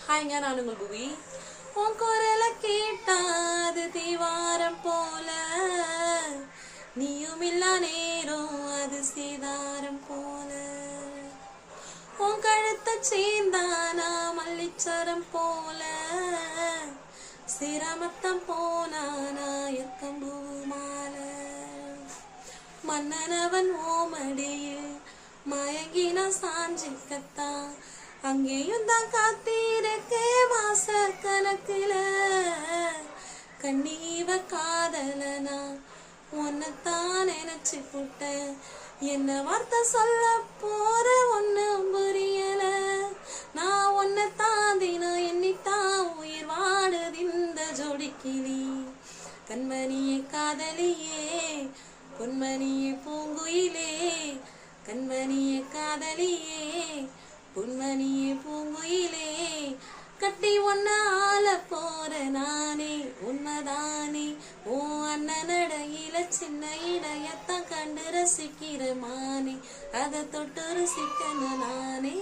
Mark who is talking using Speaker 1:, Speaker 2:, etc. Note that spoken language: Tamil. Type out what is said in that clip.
Speaker 1: ஹாய்ங்க, நான் உங்கள் புவி. உன் குரல கேட்டாது தீவாரம் போல, நீயும் இல்லா நேரம் அது சீதாரம் போல. உன் கழுத்தை சேர்ந்தானா மல்லிச்சரம் போல, சிரமத்தம் போனானா எக்கம்பூ மால. மன்னனவன் ஓமடியில் மயங்கினா சாஞ்சிக்கத்தான், அங்கேயும் தான் காத்திருக்கே மாச கணக்குல. கண்ணீவ காதலனா உன்னைத்தான் நினைச்சு புட்டேன், என்ன வார்த்தை சொல்ல போற ஒன்னும் புரியல. நான் உன்னை தாந்தினா எண்ணித்தான் உயிர் வாடுது இந்த ஜோடிக்கிளி. கண்மணியே காதலியே பொன்மணியே பூங்குயிலே, கண்மணியே காதலியே பொன்மணியே பூங்குயிலே. கட்டி ஒன்ன ஆள போற நானே உண்மைதானே, ஓ அண்ணன் நடையில சின்ன இடையத்தான் கண்டு ரசிக்கிற மானே, அதை தொட்டு ருசிக்கணும் நானே.